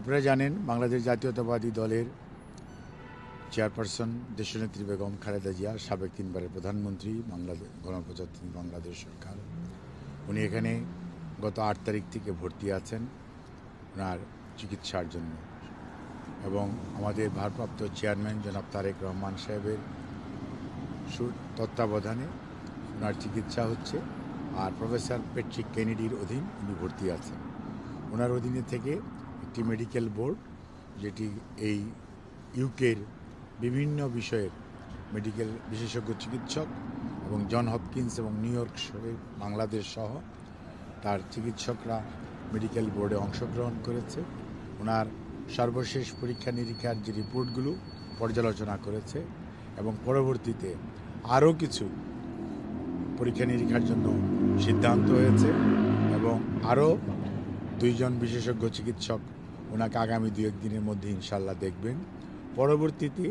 আপনারা জানেন বাংলাদেশ জাতীয়তাবাদী দলের চেয়ারপারসন দেশনেত্রী বেগম খালেদা জিয়া, সাবেক 3বারের প্রধানমন্ত্রী, বাংলাদেশ গণপ্রজাতন্ত্রী বাংলাদেশ সরকার, উনি এখানে গত 8 তারিখ থেকে ভর্তি আছেন ওনার চিকিৎসার জন্য। এবং আমাদের ভারপ্রাপ্ত চেয়ারম্যান জনাব তারেক রহমান সাহেবের তত্ত্বাবধানে ওনার চিকিৎসা হচ্ছে। আর প্রফেসর প্যাট্রিক কেনেডির অধীন উনি ভর্তি আছেন। ওনার অধীনে থেকে একটি মেডিকেল বোর্ড, যেটি এই ইউকের বিভিন্ন বিষয়ের মেডিকেল বিশেষজ্ঞ চিকিৎসক এবং জন হপকিন্স এবং নিউ ইয়র্ক বাংলাদেশ সহ তার চিকিৎসকরা মেডিকেল বোর্ডে অংশগ্রহণ করেছে। ওনার সর্বশেষ পরীক্ষা নিরীক্ষার যে রিপোর্টগুলো পর্যালোচনা করেছে এবং পরবর্তীতে আরও কিছু পরীক্ষা নিরীক্ষার জন্য সিদ্ধান্ত হয়েছে এবং আরও 2 জন বিশেষজ্ঞ চিকিৎসক ওনাকে আগামী 2-1 দিনের মধ্যে ইনশাল্লাহ দেখবেন। পরবর্তীতে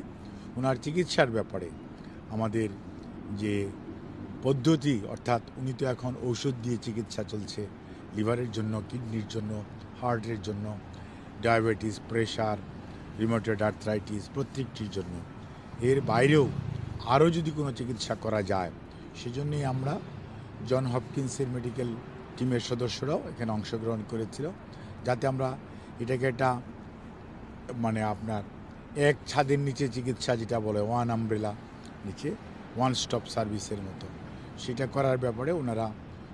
ওনার চিকিৎসার ব্যাপারে আমাদের যে পদ্ধতি, অর্থাৎ উনি তো এখন ঔষধ দিয়ে চিকিৎসা চলছে লিভারের জন্য, কিডনির জন্য, হার্টের জন্য, ডায়াবেটিস, প্রেশার, রিউমাটয়েড আর্থ্রাইটিস প্রত্যেকটির জন্য। এর বাইরেও আরও যদি কোনো চিকিৎসা করা যায়, সেজন্যই আমরা জন হপকিন্সের মেডিকেল টিমের সদস্যরাও এখানে অংশগ্রহণ করেছিল, যাতে আমরা এটাকে একটা আপনার এক ছাদের নিচে চিকিৎসা, যেটা বলে ওয়ান আমব্রেলা নিচে ওয়ান স্টপ সার্ভিসের মতো, সেটা করার ব্যাপারে ওনারা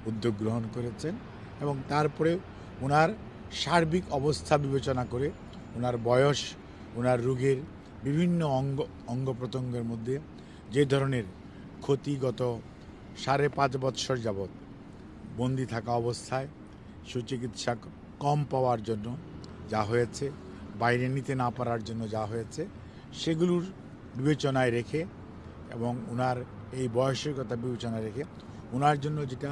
উদ্যোগ গ্রহণ করেছেন। এবং তারপরে ওনার সার্বিক অবস্থা বিবেচনা করে ওনার বয়স, ওনার রোগের বিভিন্ন অঙ্গ প্রত্যঙ্গের মধ্যে যে ধরনের ক্ষতি গত 5.5 বৎসর যাবৎ বন্দি থাকা অবস্থায় সুচিকিৎসা কম পাওয়ার জন্য যা হয়েছে, বাইরে নিতে না পারার জন্য যা হয়েছে, সেগুলোর বিবেচনায় রেখে এবং ওনার এই বয়সের কথা বিবেচনায় রেখে ওনার জন্য যেটা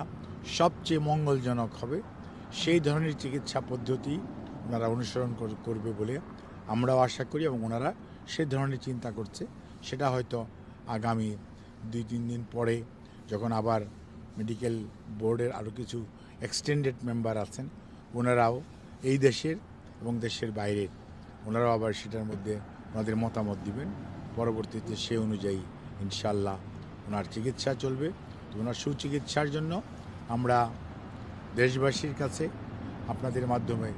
সবচেয়ে মঙ্গলজনক হবে সেই ধরনের চিকিৎসা পদ্ধতি ওনারা অনুসরণ করবে বলে আমরাও আশা করি এবং ওনারা সেই ধরনের চিন্তা করছে। সেটা হয়তো আগামী 2-3 দিন পরে, যখন আবার মেডিকেল বোর্ডের আরও কিছু এক্সটেন্ডেড মেম্বার আছেন, ওনারাও এই দেশের এবং দেশের বাইরের, ওনারাও আবার সেটার মধ্যে ওনাদের মতামত দিবেন। পরবর্তীতে সে অনুযায়ী ইনশাল্লাহ ওনার চিকিৎসা চলবে। তো ওনার সুচিকিৎসার জন্য আমরা দেশবাসীর কাছে আপনাদের মাধ্যমে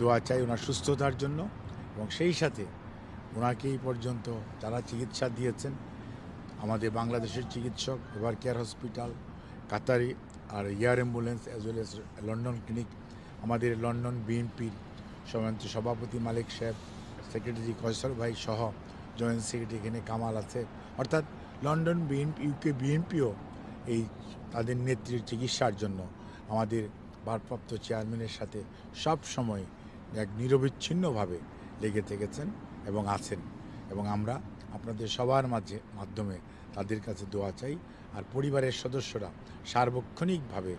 দোয়া চাই ওনার সুস্থতার জন্য। এবং সেই সাথে ওনাকে এই পর্যন্ত যারা চিকিৎসা দিয়েছেন, আমাদের বাংলাদেশের চিকিৎসক, এভার কেয়ার হসপিটাল, কাতারি আর air ambulance as well as London clinic, আমাদের লন্ডন বিএনপির সম্মানিত সভাপতি মালিক সাহেব, সেক্রেটারি কয়সর ভাই সহ জয়েন্ট সেক্রেটারি এখানে কামাল আছে, অর্থাৎ লন্ডন বিএনপি, ইউকে বিএনপিও এই তাদের নেত্রীর চিকিৎসার জন্য আমাদের ভারপ্রাপ্ত চেয়ারম্যানের সাথে সব সময় এক নিরবিচ্ছিন্নভাবে লেগে থেকেছেন এবং আছেন। এবং আমরা আপনাদের সবার মাধ্যমে তাদের কাছে দোয়া চাই। আর পরিবারের সদস্যরা সার্বক্ষণিকভাবে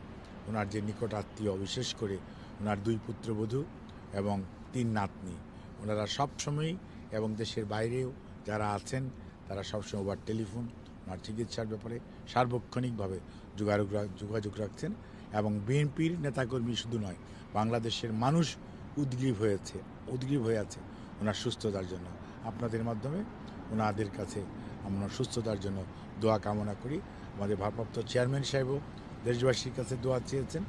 ওনার যে নিকট আত্মীয়, বিশেষ করে ওনার 2 পুত্রবধূ এবং 3 নাতনি, ওনারা সবসময়ই এবং দেশের বাইরেও যারা আছেন তারা সবসময় ওভার টেলিফোন ওনার চিকিৎসার ব্যাপারে সার্বক্ষণিকভাবে যোগাযোগ রাখছেন। এবং বিএনপির নেতাকর্মী শুধু নয়, বাংলাদেশের মানুষ উদ্গ্রীব হয়ে আছে ওনার সুস্থতার জন্য। আপনাদের মাধ্যমে ওনাদের কাছে আমরা সুস্থতার জন্য দোয়া কামনা করি। আমাদের ভারপ্রাপ্ত চেয়ারম্যান সাহেবও দেশবাসীর কাছে দোয়া চেয়েছেন।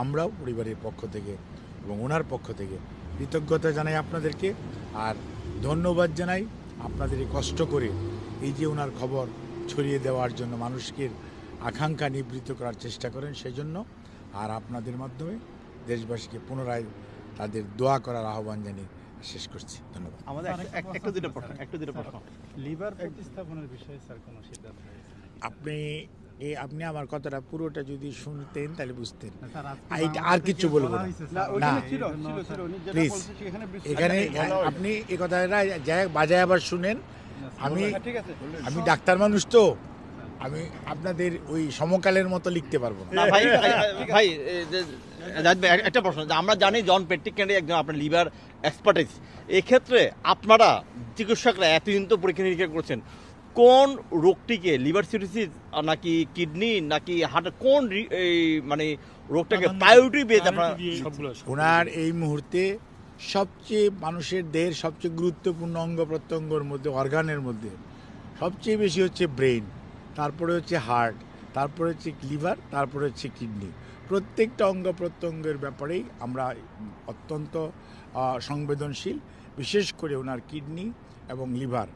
আমরাও পরিবারের পক্ষ থেকে এবং ওনার পক্ষ থেকে কৃতজ্ঞতা জানাই আপনাদেরকে, আর ধন্যবাদ জানাই আপনাদের কষ্ট করে এই যে ওনার খবর ছড়িয়ে দেওয়ার জন্য, মানুষকে আকাঙ্ক্ষা নিবৃত্ত করার চেষ্টা করেন সেই জন্য। আর আপনাদের মাধ্যমে দেশবাসীকে পুনরায় তাদের দোয়া করার আহ্বান জানিয়ে শেষ করছি। ধন্যবাদ। আমাদের একটু দুটো প্রশ্ন। লিভার প্রতিস্থাপনের বিষয়ে স্যার কোনো সিদ্ধান্ত হয়েছে? আপনি আমার কথাটা পুরোটা যদি শুনতেন তাহলে বুঝতেন। স্যার, আর কিছু বলবো না, প্লিজ। এখানে আপনি এই কথাটা বাজায় আবার শুনেন। আমি ডাক্তার মানুষ, তো আমি আপনাদের ওই সমকালের মতো লিখতে পারবো না। ভাই একটা প্রশ্ন, আমরা জানি জন প্যাট্রিক কেনেডি একজন আপনার লিভার এক্সপার্টিস। এক্ষেত্রে আপনারা চিকিৎসকরা এতদিন তো পরীক্ষা নিরীক্ষা করছেন, কোন রোগটিকে, লিভার সিরোসিস নাকি কিডনি নাকি হার্ট, কোন রোগটাকে প্রায়োরিটি পেয়ে আপনারা? ওনার এই মুহূর্তে সবচেয়ে মানুষের দেহের সবচেয়ে গুরুত্বপূর্ণ অঙ্গ প্রত্যঙ্গর মধ্যে, অর্গানের মধ্যে সবচেয়ে বেশি হচ্ছে ব্রেন, তারপরে হচ্ছে হার্ট, তারপরে হচ্ছে লিভার, তারপরে হচ্ছে কিডনি। প্রত্যেকটা অঙ্গ প্রত্যঙ্গের ব্যাপারেই আমরা অত্যন্ত সংবেদনশীল। বিশেষ করে ওনার কিডনি এবং লিভার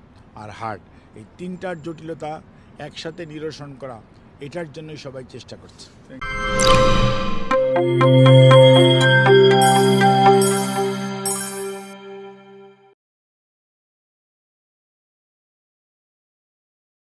আর হার্ট, এই তিনটার জটিলতা একসাথে নিরসন করা, এটার জন্যই সবাই চেষ্টা করছে।